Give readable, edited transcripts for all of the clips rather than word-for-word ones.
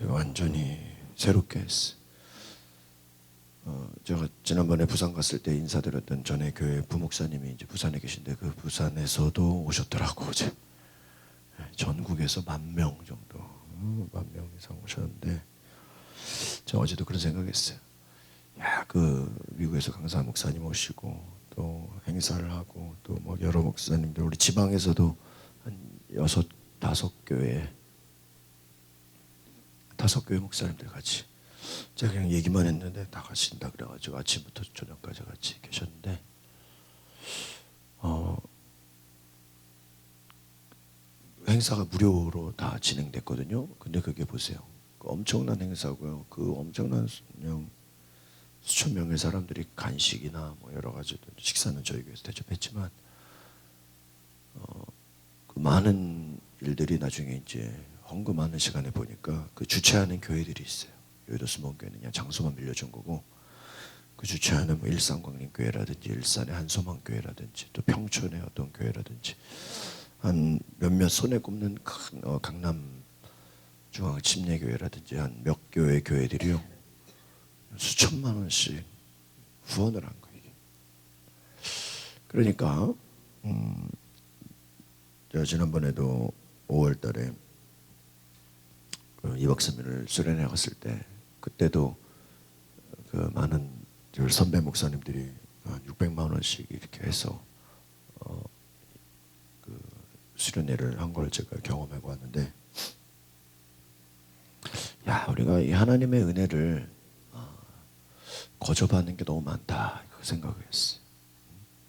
제가 완전히 새롭게 했어요. 제가 지난번에 부산 갔을 때 인사드렸던 전에 교회 부목사님이 이제 부산에 계신데 그 부산에서도 오셨더라고. 이제 전국에서 10,000명 정도, 10,000명 이상 오셨는데 제가 어제도 그런 생각했어요. 야, 그 미국에서 강사 목사님 오시고 또 행사를 하고 또 뭐 여러 목사님들 우리 지방에서도 한 5-5교회 5교회 목사님들 같이 제가 그냥 얘기만 했는데 다 가신다 그래가지고 아침부터 저녁까지 같이 계셨는데 행사가 무료로 다 진행됐거든요. 근데 그게 보세요. 그 엄청난 행사고요. 그 엄청난 수천 명의 사람들이 간식이나 뭐 여러 가지 식사는 저희 교회에서 대접했지만 그 많은 일들이 나중에 이제 헌금하는 시간에 보니까 그 주최하는 교회들이 있어요. 여의도 수목교회는 그냥 장소만 빌려준 거고 그 주최하는 뭐 일산광림교회라든지 일산의 한소망교회라든지 또 평촌의 어떤 교회라든지 한 몇몇 손에 꼽는 큰 강남 중앙 침례교회라든지 한 몇 교회 교회들이요 수천만 원씩 후원을 한 거예요. 그러니까 제가 지난번에도 5월달에 그 2박 3일을 수련회 갔을 때 그때도 그 많은 선배 목사님들이 한 600만 원씩 이렇게 해서 그 수련회를 한 걸 제가 경험해 보았는데, 야, 우리가 이 하나님의 은혜를 거저받는 게 너무 많다 그 생각을 했어요.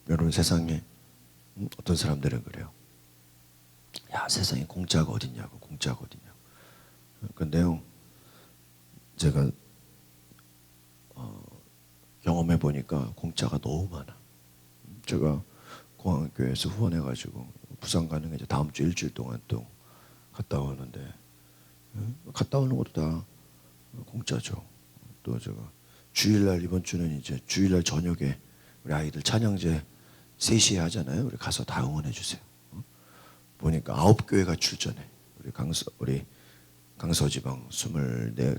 여러분 세상에 어떤 사람들은 그래요. 야, 세상에 공짜가 어딨냐고, 공짜가 어딨냐고. 근데요, 제가 경험해 보니까 공짜가 너무 많아. 제가 공항교회에서 후원해가지고 부산 가는 게 이제 다음 주 일주일 동안 또 갔다 오는데 갔다 오는 것도 다 공짜죠. 또 제가 주일날 이번 주는 이제 주일날 저녁에 우리 아이들 찬양제 3시에 하잖아요. 우리 가서 다 응원해 주세요. 보니까 9교회가 출전해. 우리 강서지방 24,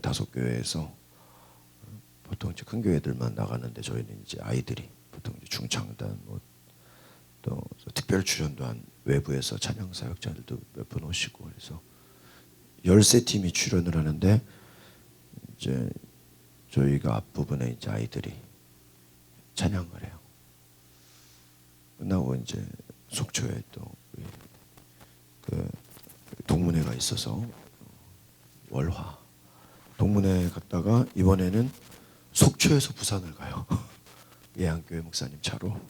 5교회에서 보통 이제 큰 교회들만 나가는데 저희는 이제 아이들이 보통 이제 중창단 또 특별 출연도 한 외부에서 찬양 사역자들도 몇 분 오시고 그래서 13팀이 출연을 하는데 이제 저희가 앞부분에 이제 아이들이 찬양을 해요. 끝나고 이제 속초에 또 그 동문회가 있어서 월화 동문회 갔다가 이번에는 속초에서 부산을 가요. 예안교회 목사님 차로.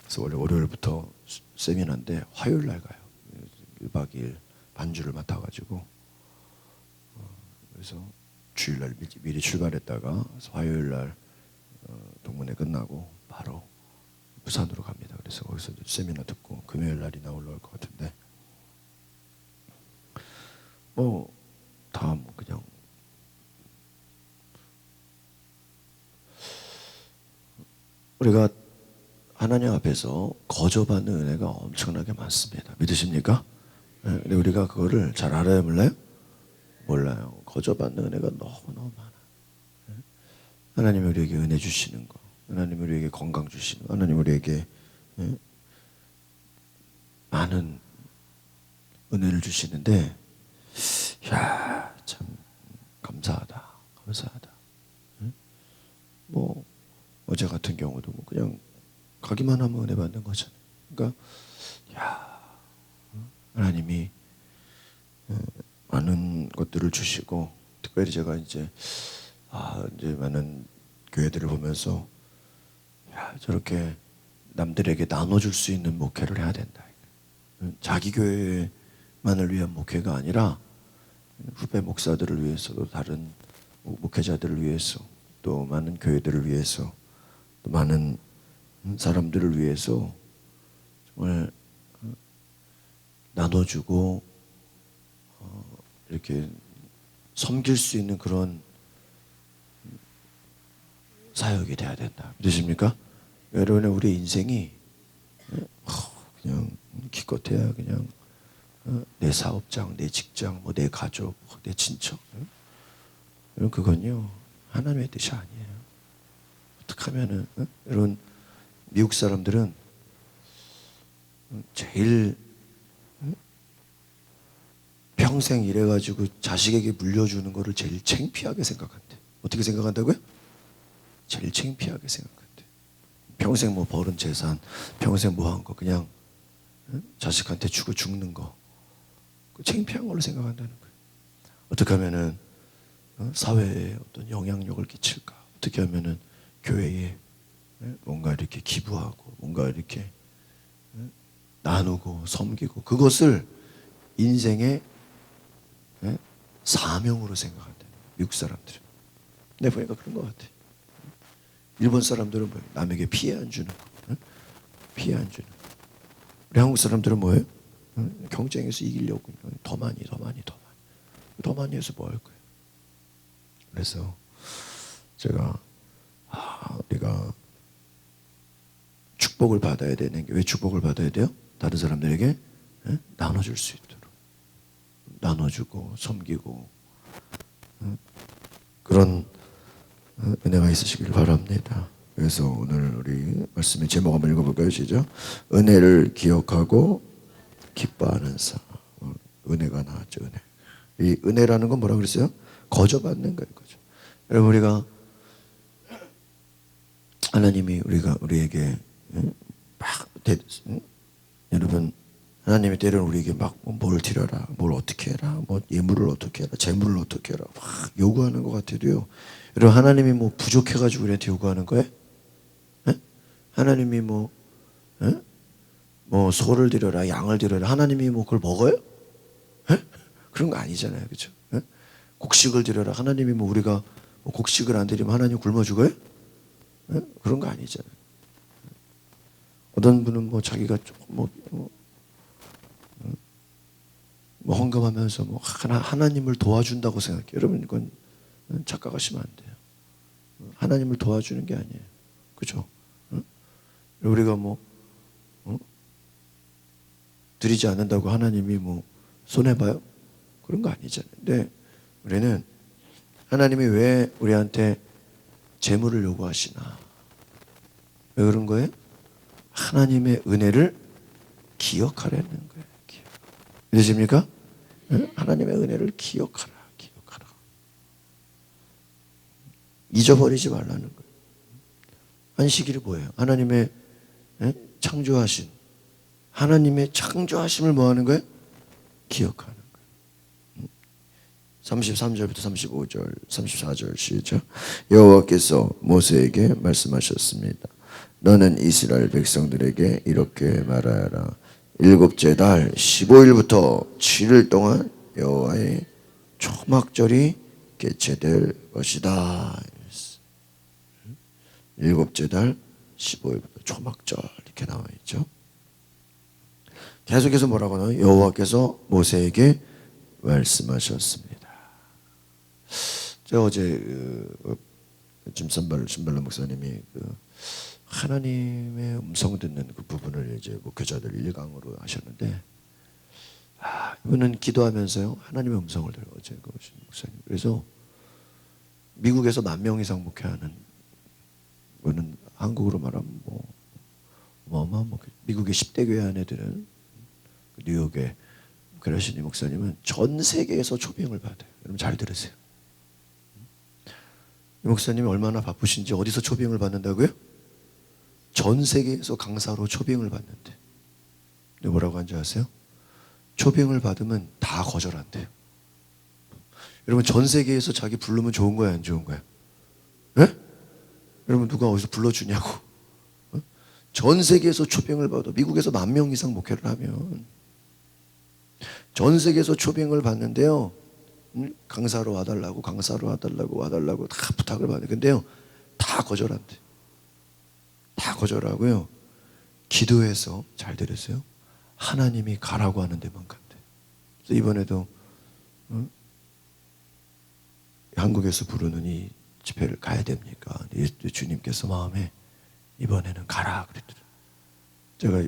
그래서 원래 월요일부터 세미나인데 화요일 날 가요. 1박 2일 반주를 맡아가지고 그래서 주일날 미리 출발했다가 화요일 날 동문회 끝나고 바로 부산으로 갑니다. 그래서 거기서 세미나 듣고 금요일 날이나 올라올 것 같은데 뭐 다음 그냥 우리가 하나님 앞에서 거저받는 은혜가 엄청나게 많습니다. 믿으십니까? 네, 근데 우리가 그거를 잘 알아요, 몰라요? 몰라요. 거저받는 은혜가 너무너무 많아. 네? 하나님이 우리에게 은혜 주시는 거, 하나님이 우리에게 건강 주시는 거, 하나님이 우리에게 많은 은혜를 주시는데, 야, 참 감사하다, 감사하다. 뭐 어제 같은 경우도 뭐 그냥 가기만 하면 은혜 받는 거잖아요. 그러니까 야, 하나님이 많은 것들을 주시고 특별히 제가 이제 많은 교회들을 보면서 야, 저렇게 남들에게 나눠줄 수 있는 목회를 해야 된다. 자기 교회만을 위한 목회가 아니라 후배 목사들을 위해서도 다른 목회자들을 위해서 또 많은 교회들을 위해서 또 많은 사람들을 위해서 정말 나눠주고 이렇게 섬길 수 있는 그런 사역이 돼야 된다. 믿으십니까? 여러분의 우리 인생이 그냥 기껏해야 그냥 내 사업장, 내 직장, 뭐 내 가족, 내 친척. 여러분 그건요 하나님의 뜻이 아니에요. 어떻게 하면은 여러분 미국 사람들은 제일 평생 일해가지고 자식에게 물려주는 거를 제일 창피하게 생각한대. 어떻게 생각한다고요? 제일 창피하게 생각한대. 평생 뭐 벌은 재산, 평생 뭐 한 거 그냥 자식한테 주고 죽는 거 창피한 걸로 생각한다는 거예요. 어떻게 하면은 사회에 어떤 영향력을 끼칠까? 어떻게 하면은 교회에 뭔가 이렇게 기부하고 뭔가 이렇게 나누고 섬기고 그것을 인생의 사명으로 생각한다. 미국 사람들은. 내가 보니까 그런 것 같아. 일본 사람들은 뭐예요? 남에게 피해 안 주는 거. 피해 안 주는 거. 우리 한국 사람들은 뭐예요? 경쟁에서 이기려고 더 많이 해서 뭐 할 거예요? 그래서 제가 우리가 축복을 받아야 되는 게 왜 축복을 받아야 돼요? 다른 사람들에게 나눠줄 수 있도록 나눠주고 섬기고 그런 은혜가 있으시길 바랍니다. 그래서 오늘 우리 말씀의 제목 한번 읽어볼까요? 시작. 은혜를 기억하고 기뻐하는 삶. 은혜가 나왔죠. 은혜. 이 은혜라는 건 뭐라 그랬어요? 거저 받는 거예요. 거저. 여러분 우리가 하나님이 우리에게 여러분 하나님이 때로는 우리에게 막 뭘 드려라, 뭘 어떻게 해라, 뭐 예물을 어떻게 해라, 재물을 어떻게 해라 막 요구하는 것 같아도요. 여러분 하나님이 뭐 부족해가지고 우리한테 요구하는 거예요? 하나님이 뭐 소를 드려라, 양을 드려라. 하나님이 뭐 그걸 먹어요? 그런 거 아니잖아요, 그렇죠? 곡식을 드려라. 하나님이 뭐 우리가 뭐 곡식을 안 드리면 하나님 굶어 죽어요? 그런 거 아니잖아요. 어떤 분은 뭐 자기가 조금 헌금하면서 뭐 하나님을 도와준다고 생각해요. 여러분 이건 착각하시면 안 돼요. 하나님을 도와주는 게 아니에요. 그죠? 우리가 뭐 드리지 않는다고 하나님이 뭐 손해봐요? 그런 거 아니잖아요. 근데 우리는 하나님이 왜 우리한테 재물을 요구하시나? 왜 그런 거예요? 하나님의 은혜를 기억하라는 거예요. 이해집니까? 하나님의 은혜를 기억하라. 잊어버리지 말라는 거예요. 안식일이 뭐예요? 하나님의 창조하신 하나님의 창조하심을 뭐 하는 거예요? 기억하는 거예요. 33절부터 35절, 34절 시작. 여호와께서 모세에게 말씀하셨습니다. 너는 이스라엘 백성들에게 이렇게 말하라. 일곱째 달 15일부터 7일 동안 여호와의 초막절이 개최될 것이다. 일곱째 달 15일부터 초막절 이렇게 나와 있죠. 계속해서 뭐라고 하나요? 여호와께서 모세에게 말씀하셨습니다. 제가 어제 짐발로 목사님이 하나님의 음성 듣는 그 부분을 이제 목회자들 1강으로 하셨는데 이분은 기도하면서요 하나님의 음성을 들어요. 어제 그 목사님. 그래서 미국에서 10,000명 이상 목회하는 거는 한국으로 말하면 뭐 어마어마한 목회. 미국의 10대 교회 안에들은 뉴욕의 그러시니 목사님은 전 세계에서 초빙을 받아요. 여러분 잘 들으세요. 이 목사님이 얼마나 바쁘신지 어디서 초빙을 받는다고요? 전 세계에서 강사로 초빙을 받는데. 근데 뭐라고 한지 아세요? 초빙을 받으면 다 거절한대요. 여러분 전 세계에서 자기 부르면 좋은 거야 안 좋은 거야? 네? 여러분 누가 어디서 불러주냐고. 전 세계에서 초빙을 받아. 미국에서 10,000명 이상 목회를 하면 전 세계에서 초빙을 받는데요. 강사로 와달라고 다 부탁을 받아요. 근데요 다 거절한대. 다 거절하고요. 기도해서 잘 들으세요. 하나님이 가라고 하는 데만 간대. 그래서 이번에도 한국에서 부르는 이 집회를 가야 됩니까? 주님께서 마음에 이번에는 가라 그랬더라고요. 제가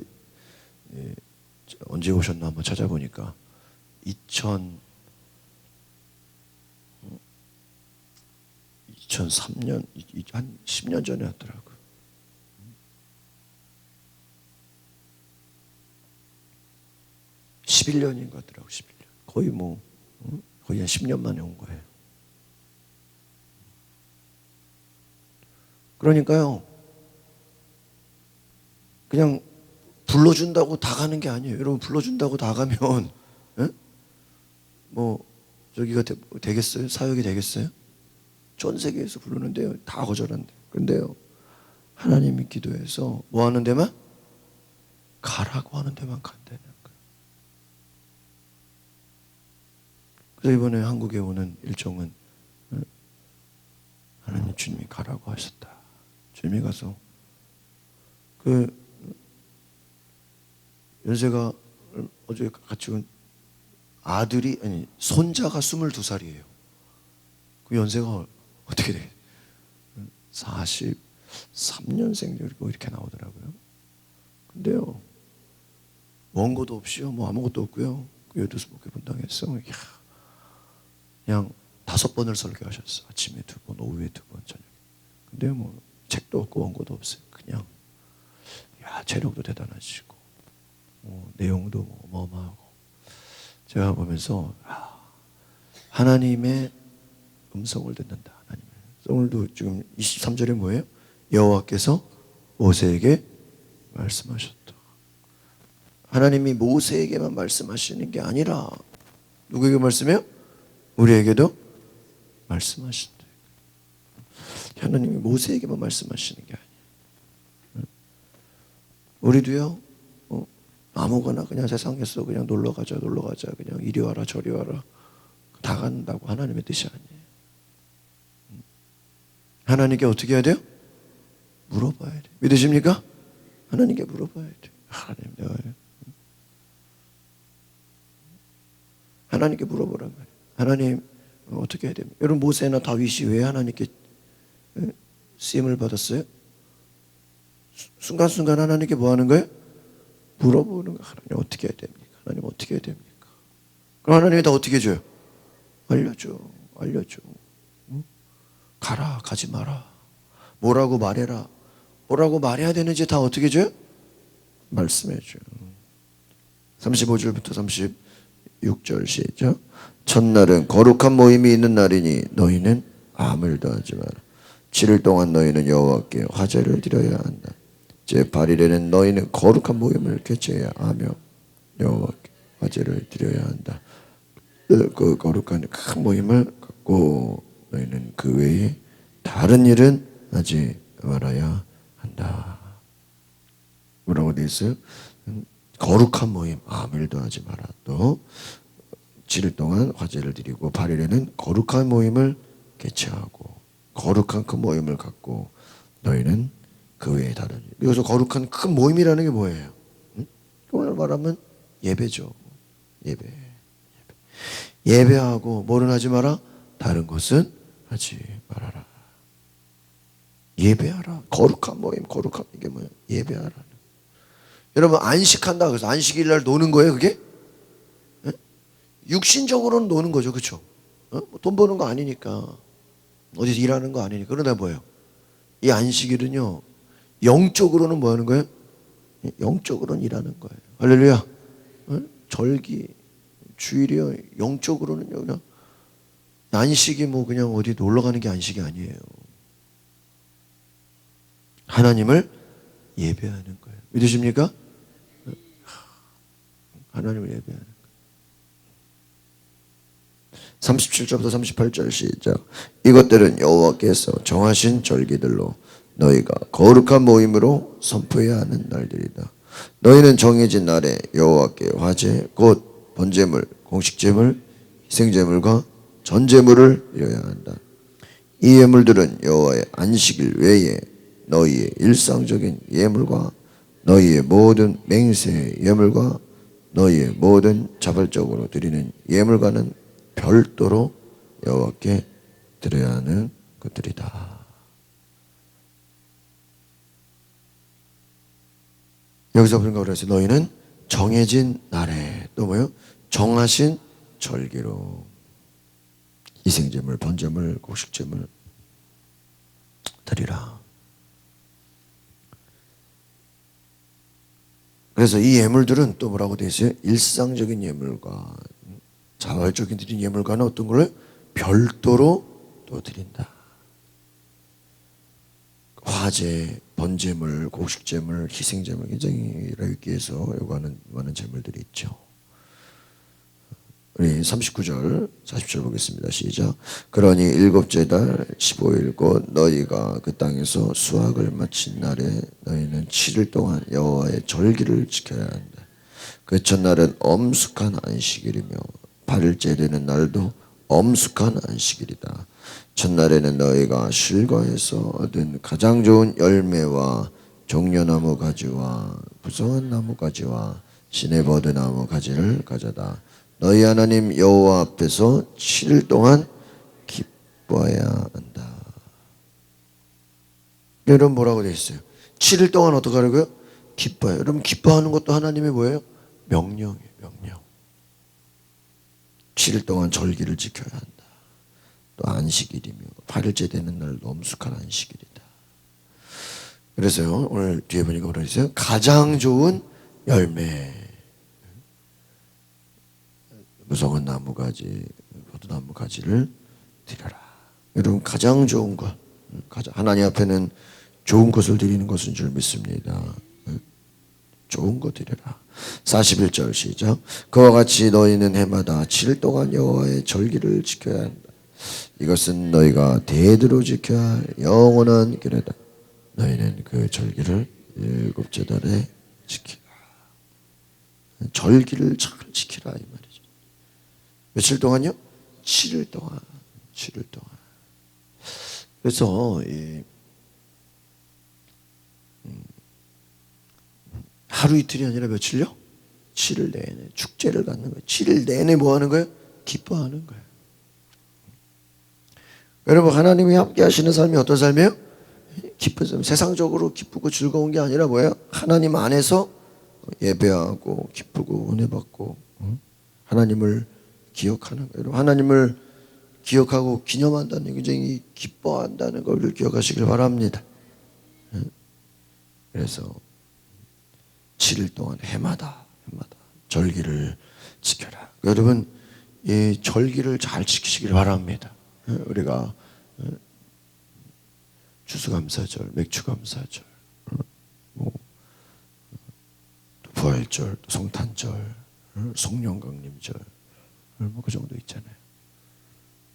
언제 오셨나 한번 찾아보니까 2003년, 한 10년 전에 하더라고요. 11년인가 하더라고요. 11년. 거의 한 10년 만에 온 거예요. 그러니까요, 그냥 불러준다고 다 가는 게 아니에요. 여러분, 불러준다고 다 가면 저기가 되겠어요? 사역이 되겠어요? 전 세계에서 부르는데요, 다 거절한대. 그런데요, 하나님이 기도해서 뭐 하는 데만? 가라고 하는 데만 간다는 거예요. 그래서 이번에 한국에 오는 일정은 하나님, 주님이 가라고 하셨다. 주님이 가서 연세가 어제 같이 온 손자가 22살이에요. 그 연세가 어떻게 돼? 43년생 이렇게 나오더라고요. 근데요, 원고도 없이요, 아무것도 없고요. 그 여두스 목회 분당에서 그냥 5번을 설교하셨어. 아침에 2번, 오후에 2번, 저녁에. 근데요, 책도 없고 원고도 없어요. 그냥 체력도 대단하시고 내용도 어마어마하고. 제가 보면서 하나님의 음성을 듣는다. 하나님의. 오늘도 지금 23절에 뭐예요? 여호와께서 모세에게 말씀하셨다. 하나님이 모세에게만 말씀하시는 게 아니라 누구에게 말씀해요? 우리에게도 말씀하신다. 하나님이 모세에게만 말씀하시는 게 아니에요. 우리도요, 아무거나 그냥 세상에서 그냥 놀러 가자, 그냥 이리 와라, 저리 와라, 다 간다고 하나님의 뜻이 아니에요. 하나님께 어떻게 해야 돼요? 물어봐야 돼요. 믿으십니까? 하나님께 물어봐야 돼요. 하나님께 물어보란 말이에요. 하나님, 어떻게 해야 됩니까? 여러분, 모세나 다윗이 왜 하나님께 쓰임을 받았어요? 순간순간 하나님께 뭐 하는 거예요? 물어보는 거예요. 하나님, 어떻게 해야 됩니까? 하나님, 어떻게 해야 됩니까? 그럼 하나님이 다 어떻게 해줘요? 알려줘. 가라, 가지 마라. 뭐라고 말해라. 뭐라고 말해야 되는지 다 어떻게 해줘요? 말씀해줘요. 35절부터 36절 시작. 첫날은 거룩한 모임이 있는 날이니 너희는 아무 일도 하지 마라. 7일 동안 너희는 여호와께 화제를 드려야 한다. 제8일에는 너희는 거룩한 모임을 개최해야 하며 여호와께 화제를 드려야 한다. 그 거룩한 큰 모임을 갖고 너희는 그 외에 다른 일은 하지 말아야 한다. 뭐라고 되어 있어요? 거룩한 모임, 아무 일도 하지 마라. 또 7일 동안 화제를 드리고 8일에는 거룩한 모임을 개최하고 거룩한 큰 모임을 갖고 너희는 그 외에 다른 일. 여기서 거룩한 큰 모임이라는 게 뭐예요? 오늘 말하면 예배죠. 예배하고 뭐는 하지 마라? 다른 것은 하지 말아라. 예배하라. 거룩한 모임, 거룩한 이게 뭐예요? 예배하라. 여러분, 안식한다. 그래서 안식일 날 노는 거예요, 그게? 육신적으로는 노는 거죠, 그렇죠? 돈 버는 거 아니니까, 어디서 일하는 거 아니니까. 그러나 뭐예요? 이 안식일은요, 영적으로는 뭐 하는 거예요? 영적으로는 일하는 거예요. 할렐루야. 절기, 주일이요, 영적으로는요, 그냥 안식이 그냥 어디 놀러 가는 게 안식이 아니에요. 하나님을 예배하는 거예요. 믿으십니까? 하나님을 예배하는 거예요. 37절부터 38절 시작. 이것들은 여호와께서 정하신 절기들로 너희가 거룩한 모임으로 선포해야 하는 날들이다. 너희는 정해진 날에 여호와께 화제 곧 번제물, 공식제물, 희생제물과 전제물을 드려야 한다. 이 예물들은 여호와의 안식일 외에 너희의 일상적인 예물과 너희의 모든 맹세의 예물과 너희의 모든 자발적으로 드리는 예물과는 별도로 여호와께 드려야 하는 것들이다. 여기서 보니까 그래서 너희는 정해진 날에 또 뭐요? 정하신 절기로 희생제물, 번제물, 곡식제물 드리라. 그래서 이 예물들은 또 뭐라고 되어 있어요? 일상적인 예물과 자발적인 드린 예물과는 어떤 걸 별도로 또 드린다. 화제, 번제물, 곡식제물, 희생제물 굉장히 레위기에서 요구하는 많은 제물들이 있죠. 우리 39절, 40절 보겠습니다. 시작. 그러니 일곱째 달 15일 곧 너희가 그 땅에서 수확을 마친 날에 너희는 7일 동안 여호와의 절기를 지켜야 한다. 그 첫날은 엄숙한 안식일이며 8일째 되는 날도 엄숙한 안식일이다. 첫날에는 너희가 실과에서 얻은 가장 좋은 열매와 종려나무 가지와 부성한 나무 가지와 시내버드 나무 가지를 가져다 너희 하나님 여호와 앞에서 7일 동안 기뻐해야 한다. 여러분 뭐라고 되어 있어요? 7일 동안 어떻게 하라고요? 기뻐해요. 여러분 기뻐하는 것도 하나님의 뭐예요? 명령이에요. 명령. 7일 동안 절기를 지켜야 한다. 또 안식일이며 8일째 되는 날도 엄숙한 안식일이다. 그래서요 오늘 뒤에 보니까 뭐라 했어요? 가장 좋은 열매, 무성한 나무가지, 포도나무 가지를 드려라. 여러분 가장 좋은 것, 하나님 앞에는 좋은 것을 드리는 것인 줄 믿습니다. 좋은 것 드려라. 41절 시작. 그와 같이 너희는 해마다 7일 동안 여호와의 절기를 지켜야 한다. 이것은 너희가 대대로 지켜야 할 영원한 규례다. 너희는 그 절기를 일곱째 달에 지키라. 절기를 잘 지키라 이 말이죠. 며칠 동안요? 7일 동안. 7일 동안. 그래서 하루 이틀이 아니라 며칠요? 7일 내내 축제를 갖는 거예요. 7일 내내 뭐 하는 거예요? 기뻐하는 거예요. 여러분 하나님이 함께 하시는 삶이 어떤 삶이에요? 기쁜 삶. 세상적으로 기쁘고 즐거운 게 아니라 뭐예요? 하나님 안에서 예배하고 기쁘고 은혜 받고 하나님을 기억하는 거예요. 여러분 하나님을 기억하고 기념한다는 게 굉장히 기뻐한다는 걸 기억하시길 바랍니다. 그래서 7일 동안 해마다 절기를 지켜라. 여러분 이 절기를 잘 지키시길 바랍니다. 우리가 추수감사절, 맥주감사절, 부활절, 성탄절, 성령강림절 그 정도 있잖아요.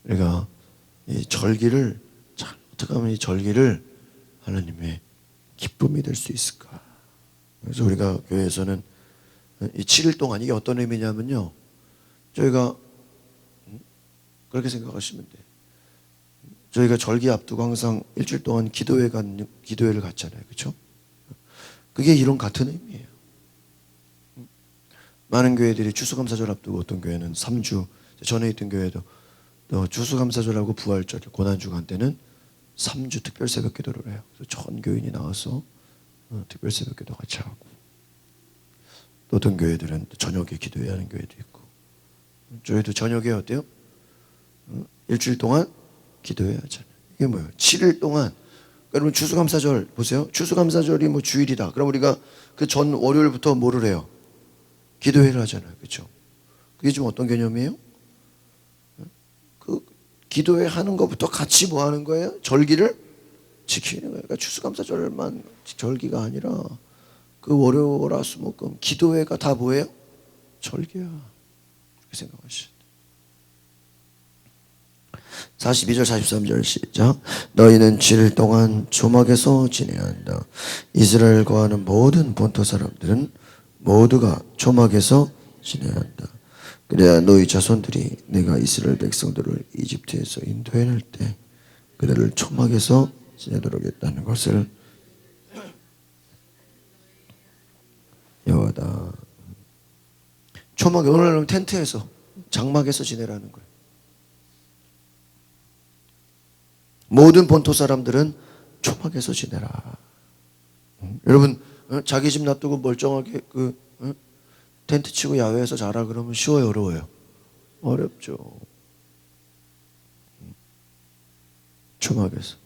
우리가 이 절기를 잘 어떻게 하면 이 절기를 하나님의 기쁨이 될 수 있을까? 그래서 우리가 교회에서는 이 7일 동안 이게 어떤 의미냐면요. 저희가 그렇게 생각하시면 돼요. 저희가 절기 앞두고 항상 일주일 동안 기도회를 갔잖아요. 그렇죠? 그게 이런 같은 의미예요. 많은 교회들이 추수감사절 앞두고 어떤 교회는 3주, 전에 있던 교회도 또 추수감사절하고 부활절, 고난주간 때는 3주 특별 새벽 기도를 해요. 그래서 전 교인이 나와서 특별 새벽 기도 같이 하고, 또 어떤 교회들은 저녁에 기도해야 하는 교회도 있고, 저희도 저녁에 어때요? 일주일 동안 기도해야 하잖아요. 이게 뭐예요? 7일 동안. 여러분 추수감사절 보세요. 추수감사절이 뭐 주일이다. 그럼 우리가 그 전 월요일부터 뭐를 해요? 기도회를 하잖아요. 그렇죠? 그게 지금 어떤 개념이에요? 그 기도회 하는 것부터 같이 뭐 하는 거예요? 절기를 지키는 거예요. 그러니까 추수감사절만 절기가 아니라 그 월요일화수목금 기도회가 다 뭐예요? 절기야. 그렇게 생각하시죠. 42절 43절 시작. 너희는 7일 동안 조막에서 지내야 한다. 이스라엘 거하는 모든 본토 사람들은 모두가 조막에서 지내야 한다. 그래야 너희 자손들이 내가 이스라엘 백성들을 이집트에서 인도해낼 때 그들을 초막에서 지내도록 했다는 것을 여호와다. 초막, 오늘은 텐트에서 장막에서 지내라는 거예요. 모든 본토 사람들은 초막에서 지내라. 여러분 자기 집 놔두고 멀쩡하게 텐트 치고 야외에서 자라 그러면 쉬워요, 어려워요? 어렵죠. 초막에서.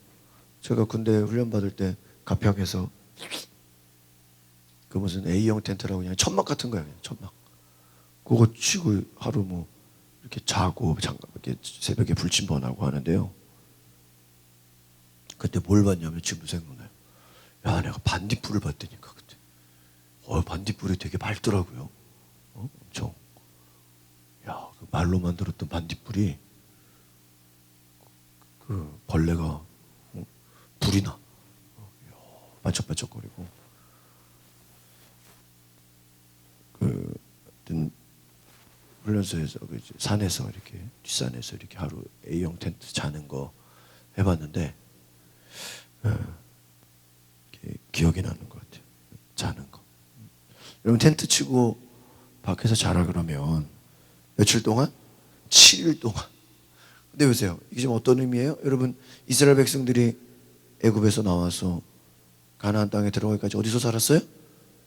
제가 군대 훈련 받을 때 가평에서 그 무슨 A형 텐트라고 그냥 천막 같은 거예요. 천막. 그거 치고 하루 뭐 이렇게 자고 이렇게 새벽에 불침번하고 하는데요. 그때 뭘 봤냐면 지금 생각나요. 야, 내가 반딧불을 봤다니까 그때. 반딧불이 되게 밝더라고요. 엄청. 야, 그 말로만 들었던 반딧불이 그 벌레가 불이 나. 반짝반짝거리고. 그 어떤 훈련소에서 산에서 이렇게 뒷산에서 이렇게 하루 A형 텐트 자는 거 해봤는데 기억이 나는 것 같아요. 자는 거. 여러분 텐트 치고 밖에서 자라 그러면 며칠 동안? 7일 동안. 근데 보세요. 이게 지금 어떤 의미예요? 여러분 이스라엘 백성들이 애굽에서 나와서 가나안 땅에 들어가기까지 어디서 살았어요?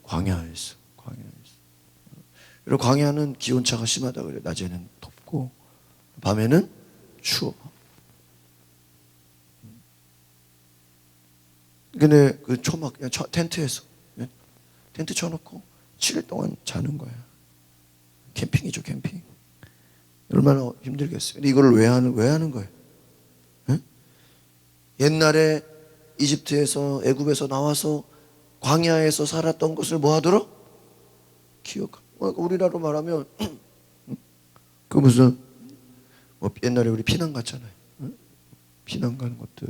광야에서. 여러분 광야는 기온차가 심하다 그래요. 낮에는 덥고 밤에는 추워. 근데 그 초막 텐트에서 텐트 쳐놓고 7일 동안 자는 거야. 캠핑이죠, 캠핑. 얼마나 힘들겠어요. 근데 이걸 왜 하는 거예요? 네? 옛날에 이집트에서 애굽에서 나와서 광야에서 살았던 것을 뭐 하도록? 우리나라로 말하면 그 무슨 뭐 옛날에 우리 피난 갔잖아요. 피난 간 것들.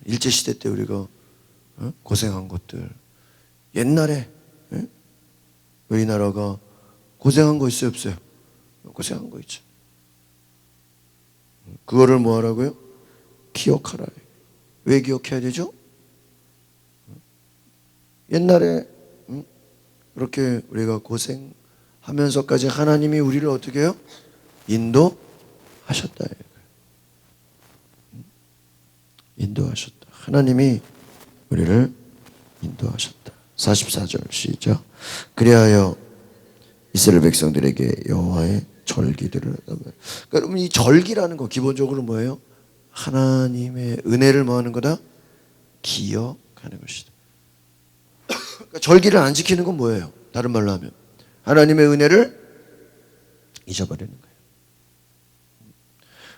일제시대 때 우리가 고생한 것들. 옛날에 우리나라가 고생한 거 있어요, 없어요? 고생한 거 있죠. 그거를 뭐 하라고요? 기억하라. 왜 기억해야 되죠? 옛날에 그렇게 우리가 고생하면서까지 하나님이 우리를 어떻게 해요? 인도하셨다. 인도하셨다. 하나님이 우리를 인도하셨다. 44절 시작. 그리하여 이스라엘 백성들에게 여호와의 절기들을. 그러니까 이 절기라는 거 기본적으로 뭐예요? 하나님의 은혜를 뭐 하는 거다? 기억하는 것이다. 그러니까 절기를 안 지키는 건 뭐예요? 다른 말로 하면 하나님의 은혜를 잊어버리는 거예요.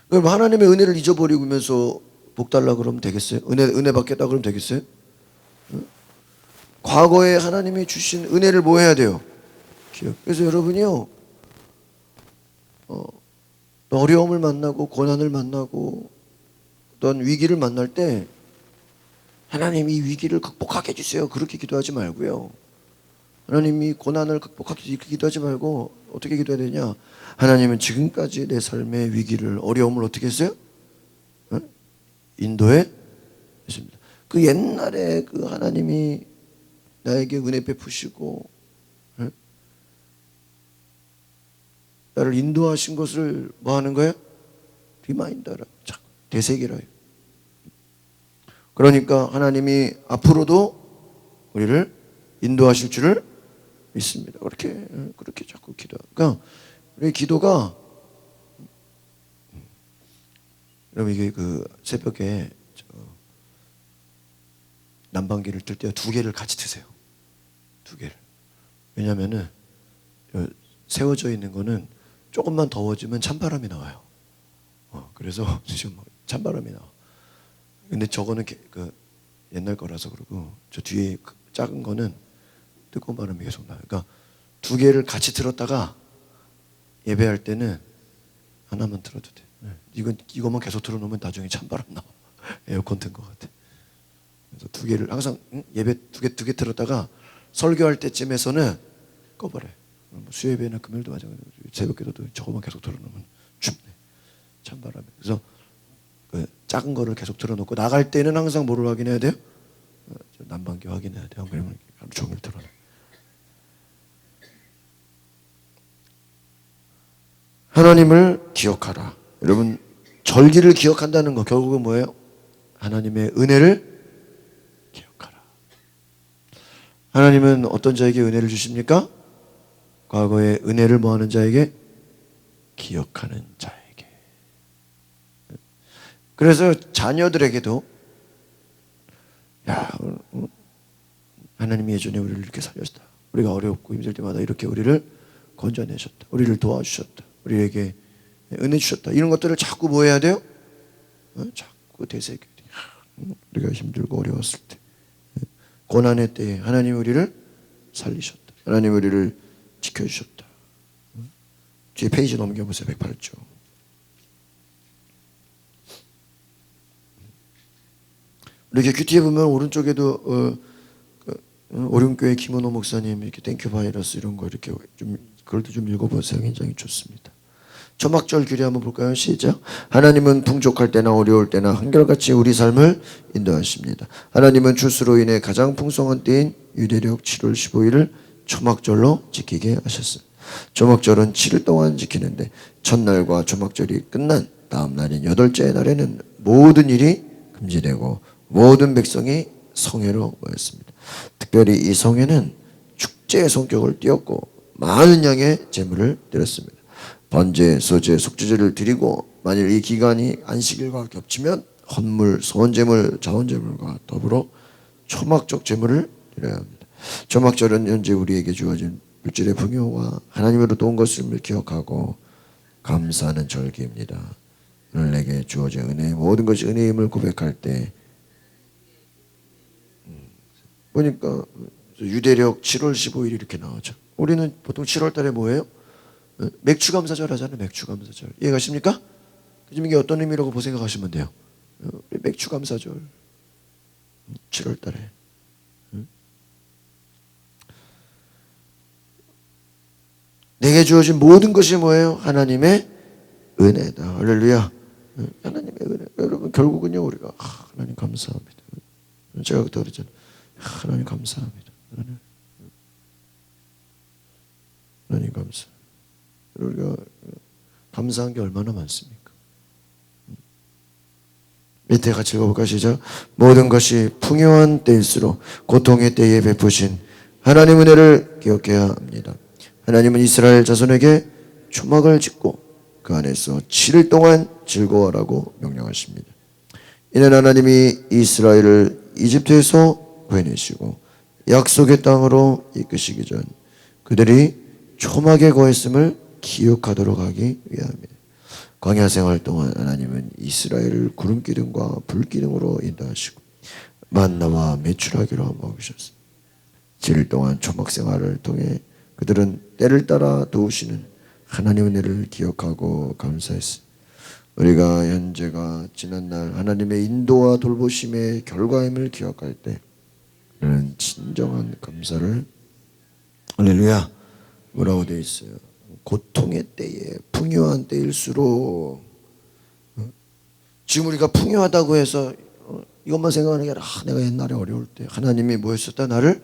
그럼 하나님의 은혜를 잊어버리면서 복 달라 그러면 되겠어요? 은혜 받겠다 그러면 되겠어요? 과거에 하나님이 주신 은혜를 뭐 해야 돼요? 기억. 그래서 여러분이요, 어려움을 만나고 고난을 만나고 어떤 위기를 만날 때 하나님 이 위기를 극복하게 해주세요. 그렇게 기도하지 말고요. 하나님 이 고난을 극복하게 해주세요. 이렇게 기도하지 말고 어떻게 기도해야 되냐? 하나님은 지금까지 내 삶의 위기를 어려움을 어떻게 했어요? 인도해 했습니다. 그 옛날에 그 하나님이 나에게 은혜 베푸시고 나를 인도하신 것을 뭐 하는 거예요? 리마인더라. 되새기라. 그러니까 하나님이 앞으로도 우리를 인도하실 줄을 믿습니다. 그렇게 자꾸 기도하니까 그러니까 우리 기도가 여러분 이게 그 새벽에 난방기를 틀 때 2개를 같이 트세요. 2개를. 왜냐면은 세워져 있는 거는 조금만 더워지면 찬바람이 나와요. 그래서 지금 찬바람이 나와. 근데 저거는 그 옛날 거라서 그러고 저 뒤에 그 작은 거는 뜨거운 바람이 계속 나요. 그러니까 2개를 같이 틀었다가 예배할 때는 하나만 틀어도 돼. 이것만 계속 틀어놓으면 나중에 찬바람 나와. 에어컨 튼 것 같아. 그래서 2개를 항상 예배 2개 틀었다가 설교할 때쯤에서는 꺼버려요. 수요예배나 금요일도 마찬가지고 새벽기도도 저거만 계속 틀어놓으면 춥네. 찬바람이. 그래서 그 작은 거를 계속 틀어놓고 나갈 때는 항상 뭐를 확인해야 돼요? 난방기 확인해야 돼요. 그러면 하루 종일 틀어놔. 하나님을 기억하라. 여러분 절기를 기억한다는 거 결국은 뭐예요? 하나님의 은혜를 기억하라. 하나님은 어떤 자에게 은혜를 주십니까? 과거에 은혜를 뭐하는 자에게? 기억하는 자에게. 그래서 자녀들에게도 야, 하나님이 예전에 우리를 이렇게 살렸다. 우리가 어렵고 힘들 때마다 이렇게 우리를 건져내셨다. 우리를 도와주셨다. 우리에게 은혜 주셨다. 이런 것들을 자꾸 뭐 해야 돼요? 자꾸 되새겨야 돼요. 우리가 힘들고 어려웠을 때, 고난의 때에 하나님이 우리를 살리셨다. 하나님이 우리를 지켜주셨다. 뒤에 페이지 넘겨보세요. 108쪽. 이렇게 큐티에 보면 오른쪽에도 오륜교회 김은호 목사님 이렇게 땡큐 바이러스 이런 거 이렇게 좀 그걸도 좀 읽어보세요. 굉장히 좋습니다. 초막절 규례 한번 볼까요? 시작. 하나님은 풍족할 때나 어려울 때나 한결같이 우리 삶을 인도하십니다. 하나님은 추수로 인해 가장 풍성한 때인 유대력 7월 15일을 초막절로 지키게 하셨습니다. 초막절은 7일 동안 지키는데 첫날과 초막절이 끝난 다음 날인 여덟째 날에는 모든 일이 금지되고 모든 백성이 성회로 모였습니다. 특별히 이 성회는 축제의 성격을 띄었고 많은 양의 제물을 드렸습니다. 번제, 소제, 속죄제를 드리고 만일 이 기간이 안식일과 겹치면 헌물, 소원제물, 자원제물과 더불어 초막적 제물을 드려야 합니다. 초막절은 현재 우리에게 주어진 물질의 풍요와 하나님으로부터 온 것을 기억하고 감사하는 절기입니다. 오늘 내게 주어진 은혜, 모든 것이 은혜임을 고백할 때 보니까 유대력 7월 15일 이렇게 나오죠. 우리는 보통 7월 달에 뭐예요? 맥추감사절 하잖아요. 맥추감사절. 이해가십니까? 지금 이게 어떤 의미라고 생각하시면 돼요. 맥추감사절 7월 달에 내게 주어진 모든 것이 뭐예요? 하나님의 은혜다. 할렐루야. 하나님의 은혜. 여러분 결국은요 우리가 하나님 감사합니다. 제가 그때 그랬잖아요. 하나님 감사합니다. 하나님 감사. 우리가 감사한 게 얼마나 많습니까? 밑에 같이 읽어볼까? 시작. 모든 것이 풍요한 때일수록 고통의 때에 베푸신 하나님 은혜를 기억해야 합니다. 하나님은 이스라엘 자손에게 초막을 짓고 그 안에서 7일 동안 즐거워하라고 명령하십니다. 이는 하나님이 이스라엘을 이집트에서 구해내시고 약속의 땅으로 이끄시기 전 그들이 초막에 거했음을 기억하도록 하기 위함입니다. 광야 생활 동안 하나님은 이스라엘을 구름 기둥과 불 기둥으로 인도하시고 만나와 메추라기로 먹이셨습니다. 7일 동안 초막 생활을 통해 그들은 때를 따라 도우시는 하나님의 은혜를 기억하고 감사했습니다. 우리가 현재가 지난날 하나님의 인도와 돌보심의 결과임을 기억할 때 우리는 진정한 감사를 할렐루야 뭐라고 되어 있어요? 고통의 때에 풍요한 때일수록 지금 우리가 풍요하다고 해서 이것만 생각하는 게 아니라 내가 옛날에 어려울 때 하나님이 뭐 했었다? 나를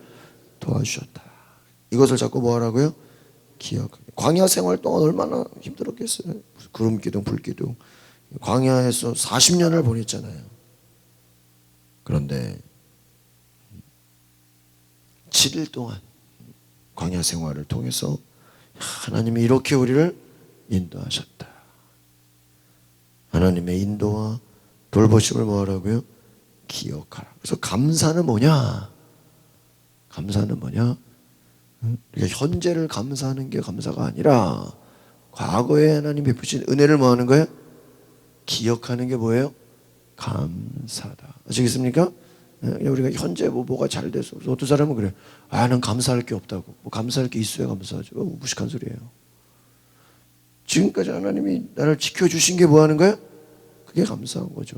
도와주셨다. 이것을 자꾸 뭐 하라고요? 기억하게. 광야 생활 동안 얼마나 힘들었겠어요. 구름 기둥 불 기둥 광야에서 40년을 보냈잖아요. 그런데 7일 동안 광야 생활을 통해서 하나님이 이렇게 우리를 인도하셨다. 하나님의 인도와 돌보심을 뭐 하라고요? 기억하라. 그래서 감사는 뭐냐? 감사는 뭐냐? 그러니까 현재를 감사하는 게 감사가 아니라 과거에 하나님 베푸신 은혜를 뭐 하는 거예요? 기억하는 게 뭐예요? 감사다. 아시겠습니까? 우리가 현재 뭐가 잘 돼서 어떤 사람은 그래요. 난 감사할 게 없다고. 뭐 감사할 게 있어야 감사하죠. 무식한 소리예요. 지금까지 하나님이 나를 지켜주신 게 뭐 하는 거예요? 그게 감사한 거죠.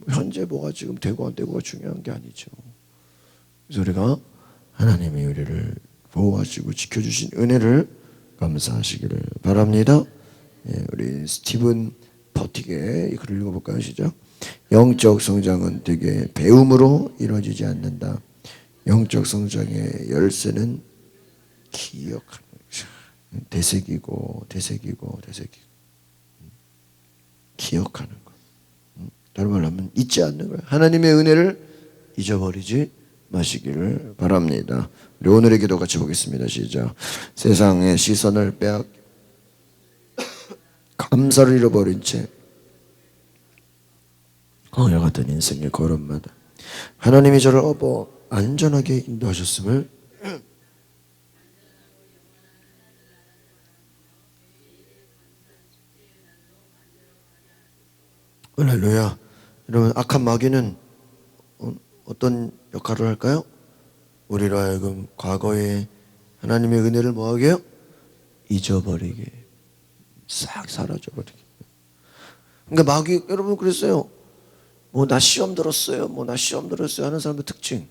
현재 뭐가 지금 되고 안 되고가 중요한 게 아니죠. 그래서 우리가 하나님이 우리를 보호하시고 지켜주신 은혜를 감사하시기를 바랍니다. 우리 스티븐 버틱의 글을 읽어볼까요? 시작. 영적 성장은 되게 배움으로 이루어지지 않는다. 영적 성장의 열쇠는 기억하는 거죠. 되새기고 기억하는 거. 다른 말로 하면 잊지 않는 거예요. 하나님의 은혜를 잊어버리지 마시기를 바랍니다. 우리 오늘의 기도 같이 보겠습니다. 시작. 세상의 시선을 빼앗 감사를 잃어버린 채 광야 같은 인생의 걸음마다 하나님이 저를 안전하게 인도하셨음을 할렐루야. 여러분, 악한 마귀는 어떤 역할을 할까요? 우리로 하여금 과거에 하나님의 은혜를 뭐하게 해요? 잊어버리게, 싹 사라져버리게. 그러니까 마귀, 여러분 그랬어요. 뭐 나 시험 들었어요, 뭐 나 시험 들었어요 하는 사람의 특징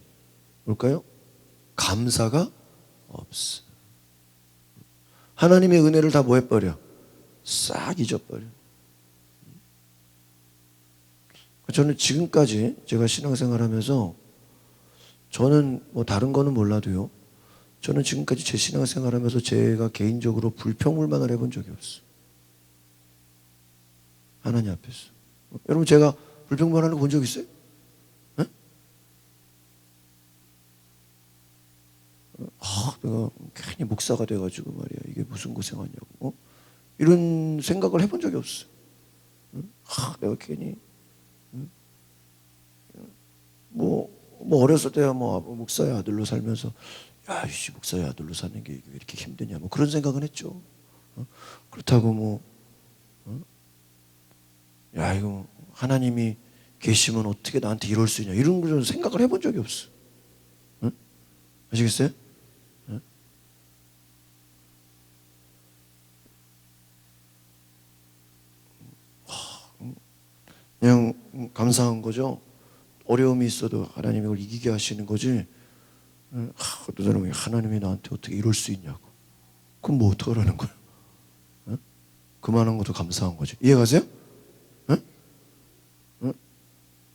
뭘까요? 감사가 없어. 하나님의 은혜를 다 뭐 해버려? 싹 잊어버려. 저는 지금까지 제가 신앙생활하면서 저는 뭐 다른 거는 몰라도요, 저는 지금까지 제 신앙생활하면서 제가 개인적으로 불평불만을 해본 적이 없어요. 하나님 앞에서. 여러분, 제가 불평불만하는 거 본 적 있어요? 네? 내가 괜히 목사가 돼가지고 말이야, 이게 무슨 고생하냐고, 이런 생각을 해본 적이 없어요. 내가 괜히 뭐 어렸을 때야 뭐 목사의 아들로 살면서 야이씨 목사의 아들로 사는 게 왜 이렇게 힘드냐 뭐 그런 생각은 했죠. 그렇다고 뭐 야 이거 하나님이 계시면 어떻게 나한테 이럴 수 있냐 이런 그런 생각을 해본 적이 없어. 아시겠어요? 그냥 감사한 거죠. 어려움이 있어도 하나님이 그걸 이기게 하시는 거지. 어떤 사람이 하나님이 나한테 어떻게 이럴 수 있냐고. 그럼 뭐 어떡하라는 거야? 그만한 것도 감사한 거지. 이해가세요?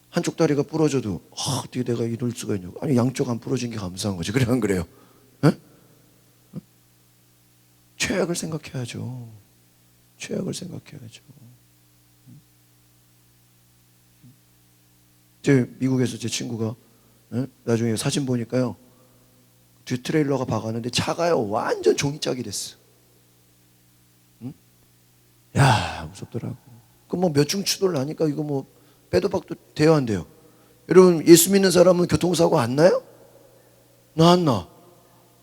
한쪽 다리가 부러져도 어떻게 내가 이럴 수가 있냐고. 아니 양쪽 안 부러진 게 감사한 거지. 그래 안 그래요? 최악을 생각해야죠. 최악을 생각해야죠. 미국에서 제 친구가 나중에 사진 보니까요, 뒤 트레일러가 박았는데 차가요 완전 종이짝이 됐어. 야 무섭더라고. 그럼 뭐 몇 중 추돌 나니까 이거 뭐 빼도 박도 돼요 안 돼요? 여러분 예수 믿는 사람은 교통사고 안 나요? 나 안 나?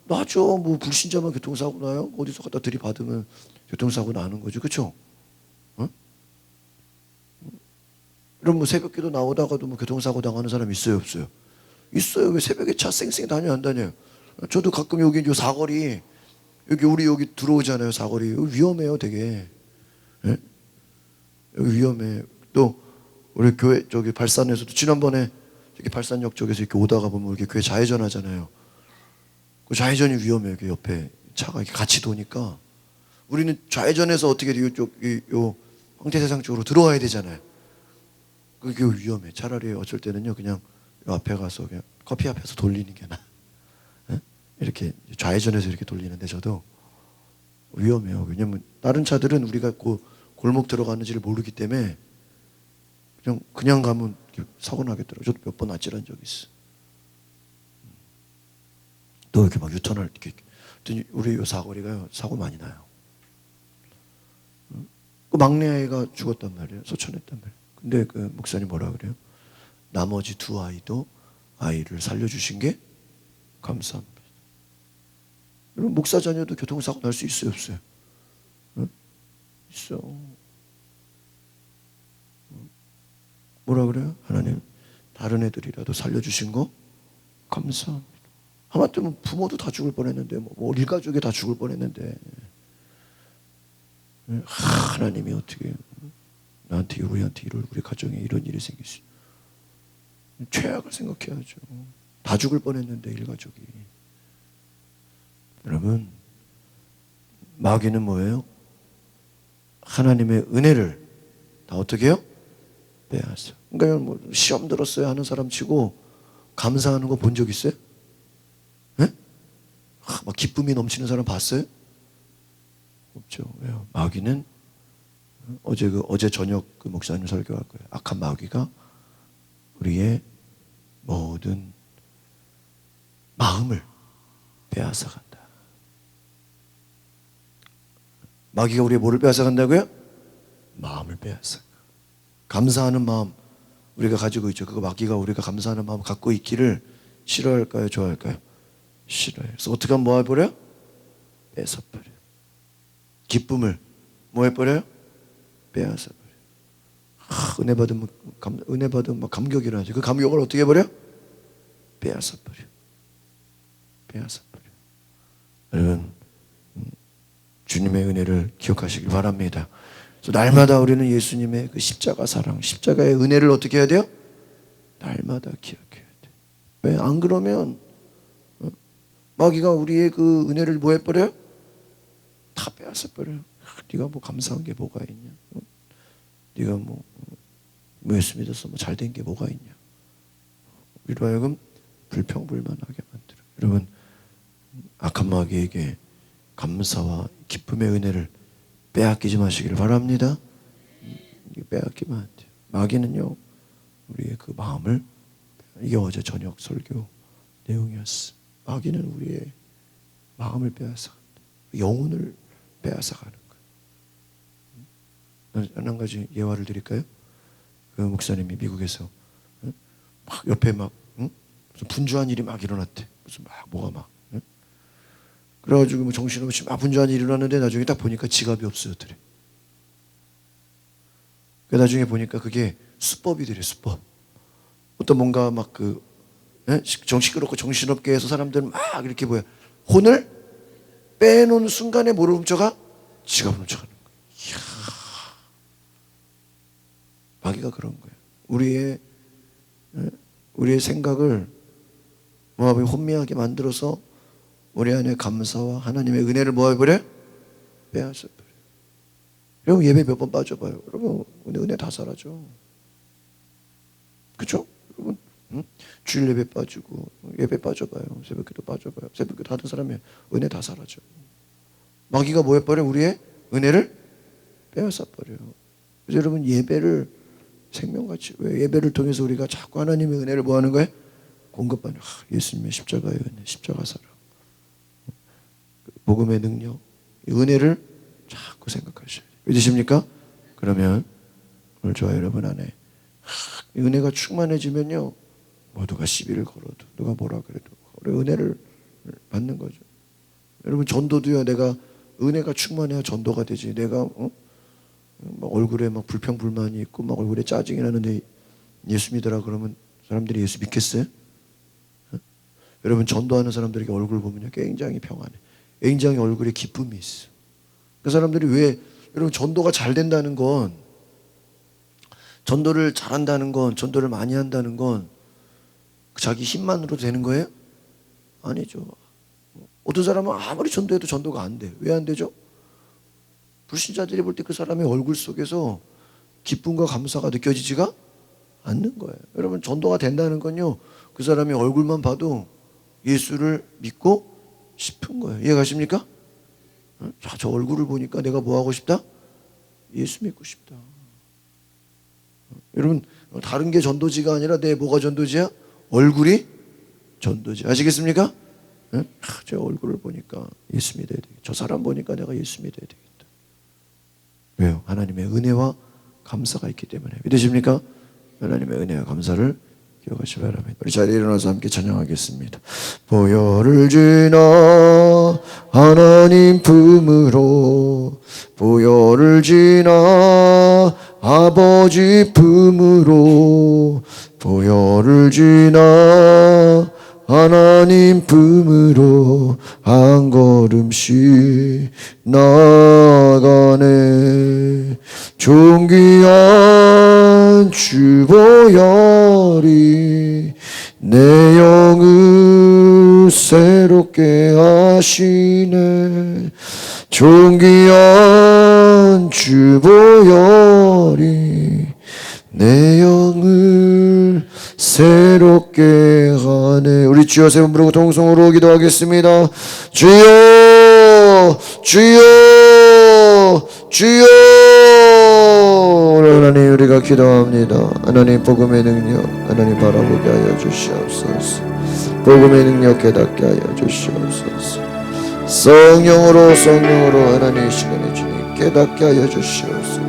나죠. 뭐 불신자만 교통사고 나요? 어디서 갖다 들이받으면 교통사고 나는 거죠. 그렇죠? 여러분 뭐 새벽기도 나오다가도 뭐 교통사고 당하는 사람 있어요 없어요? 있어요. 왜 새벽에 차 쌩쌩 다녀 안 다녀요? 저도 가끔 여기 요 사거리 우리 여기 들어오잖아요. 사거리 여기 위험해요 되게. 예? 여기 위험해. 또 우리 교회 저기 발산에서도 지난번에 저기 발산역 쪽에서 이렇게 오다가 보면 이렇게 교회 좌회전 하잖아요. 그 좌회전이 위험해요. 그 옆에 차가 이렇게 같이 도니까 우리는 좌회전해서 어떻게 이쪽 요 황태세상 쪽으로 들어와야 되잖아요. 그게 위험해. 차라리 어쩔 때는요 그냥 요 앞에 가서 그냥 커피 앞에서 돌리는 게 나아. 이렇게 좌회전해서 이렇게 돌리는데 저도 위험해요. 왜냐면 다른 차들은 우리가 그 골목 들어가는지를 모르기 때문에 그냥 가면 사고 나겠더라고요. 저도 몇 번 아찔한 적이 있어. 또 이렇게 막 유턴할 때 우리 요 사거리가요 사고 많이 나요. 그 막내 아이가 죽었단 말이에요. 소천했단 말이에요. 근데 그 목사님 뭐라 그래요? 나머지 두 아이도 아이를 살려주신 게 감사합니다. 여러분 목사 자녀도 교통사고 날 수 있어요 없어요? 있어. 뭐라 그래요? 하나님 다른 애들이라도 살려주신 거 감사합니다. 하마터면 부모도 다 죽을 뻔했는데 뭐 일가족이 다 죽을 뻔했는데 하나님이 어떻게 나한테 우리한테 우리 가정에 이런 일이 생기시 최악을 생각해야죠. 다 죽을 뻔했는데 일가족이. 여러분 마귀는 뭐예요? 하나님의 은혜를 다 어떻게 해요? 빼앗아. 그러니까 뭐 시험 들었어요 하는 사람 치고 감사하는 거 본 적 있어요? 네? 막 기쁨이 넘치는 사람 봤어요? 없죠. 왜요? 마귀는 어제 저녁 그 목사님 설교할 거예요. 악한 마귀가 우리의 모든 마음을 빼앗아 간다. 마귀가 우리의 뭐를 빼앗아 간다고요? 마음을 빼앗아. 감사하는 마음 우리가 가지고 있죠. 그거 마귀가 우리가 감사하는 마음 갖고 있기를 싫어할까요? 좋아할까요? 싫어해요. 그래서 어떻게 하면 뭐 해버려요? 뺏어버려요. 기쁨을 뭐 해버려요? 빼앗아버려요. 은혜 받으면 막 감격이라 하죠. 그 감격을 어떻게 해버려? 빼앗아버려. 빼앗아버려. 여러분, 주님의 은혜를 기억하시길 바랍니다. 그래서 날마다 우리는 예수님의 그 십자가 사랑, 십자가의 은혜를 어떻게 해야 돼요? 날마다 기억해야 돼. 왜? 안 그러면 마귀가 우리의 그 은혜를 뭐 해버려요? 다 빼앗아버려요. 네가 뭐 감사한 게 뭐가 있냐? 네가 뭐 예수 믿어서 뭐 잘된 게 뭐가 있냐? 우리로 하여금 불평불만하게 만들어. 여러분, 악한 마귀에게 감사와 기쁨의 은혜를 빼앗기지 마시기를 바랍니다. 빼앗기면 안 돼요. 마귀는요, 우리의 그 마음을, 이게 어제 저녁 설교 내용이었어. 마귀는 우리의 마음을 빼앗아, 영혼을 빼앗아가는 거예요. 한 가지 예화를 드릴까요? 그 목사님이 미국에서 막 옆에 막 무슨 분주한 일이 막 일어났대. 무슨 막 뭐가 막. 그래가지고 뭐 정신없이 막 분주한 일이 일어났는데 나중에 딱 보니까 지갑이 없어졌더래. 그 나중에 보니까 그게 수법이더래. 수법. 어떤 뭔가 막 그 시끄럽고 정신없게 해서 사람들 막 이렇게 뭐야 혼을 빼놓은 순간에 뭐를 훔쳐가? 지갑을 훔쳐가는 거야. 이야. 마귀가 그런 거예요. 우리의 생각을 모압이 혼미하게 만들어서 우리 안에 감사와 하나님의 은혜를 뭐 해버려? 빼앗아버려. 여러분 예배 몇 번 빠져봐요. 여러분 은혜 다 사라져. 그렇죠? 여러분 주일 예배 빠지고 예배 빠져봐요. 새벽기도 빠져봐요. 새벽기도 하던 사람이 은혜 다 사라져. 마귀가 뭐 해버려? 우리의 은혜를 빼앗아버려요. 그래서 여러분 예배를 생명같이, 왜 예배를 통해서 우리가 자꾸 하나님의 은혜를 뭐 하는 거예요? 공급받는 예수님의 십자가의 은혜, 십자가 사랑, 복음의 능력, 은혜를 자꾸 생각하셔야 돼요. 믿으십니까? 그러면 오늘 저와 여러분 안에 은혜가 충만해지면요, 누가 시비를 걸어도 누가 뭐라 그래도 우리 은혜를 받는 거죠. 여러분 전도도요, 내가 은혜가 충만해야 전도가 되지. 내가 막 얼굴에 막 불평불만이 있고 막 얼굴에 짜증이 나는데 예수 믿으라 그러면 사람들이 예수 믿겠어요? 여러분 전도하는 사람들에게 얼굴 보면요 굉장히 평안해. 굉장히 얼굴에 기쁨이 있어. 그 사람들이 왜, 여러분 전도가 잘 된다는 건, 전도를 잘한다는 건, 전도를 많이 한다는 건 자기 힘만으로 되는 거예요? 아니죠. 어떤 사람은 아무리 전도해도 전도가 안 돼. 왜 안 되죠? 불신자들이 볼 때 그 사람의 얼굴 속에서 기쁨과 감사가 느껴지지가 않는 거예요. 여러분 전도가 된다는 건요, 그 사람의 얼굴만 봐도 예수를 믿고 싶은 거예요. 이해가십니까? 자, 저 얼굴을 보니까 내가 뭐 하고 싶다? 예수 믿고 싶다. 여러분 다른 게 전도지가 아니라 내 뭐가 전도지야? 얼굴이 전도지. 아시겠습니까? 저 얼굴을 보니까 예수 믿어야 되겠다. 저 사람 보니까 내가 예수 믿어야 되겠다. 왜요? 하나님의 은혜와 감사가 있기 때문에. 믿으십니까? 하나님의 은혜와 감사를 기억하시기 바랍니다. 우리 자리에 일어나서 함께 찬양하겠습니다. 보혈을 지나 하나님 품으로, 보혈을 지나 아버지 품으로, 보혈을 지나 하나님 품으로 한 걸음씩 나가네. 존귀한 주 보혈이 내 영을 새롭게 하시네. 존귀한 주 보혈이 내 영을 새롭게 하네. 우리 주여 세 번 부르고 통성으로 기도하겠습니다. 주여, 주여, 주여. 하나님 우리가 기도합니다. 하나님 복음의 능력 하나님 바라보게 하여 주시옵소서. 복음의 능력 깨닫게 하여 주시옵소서. 성령으로 하나님 이 시간에 주님 깨닫게 하여 주시옵소서.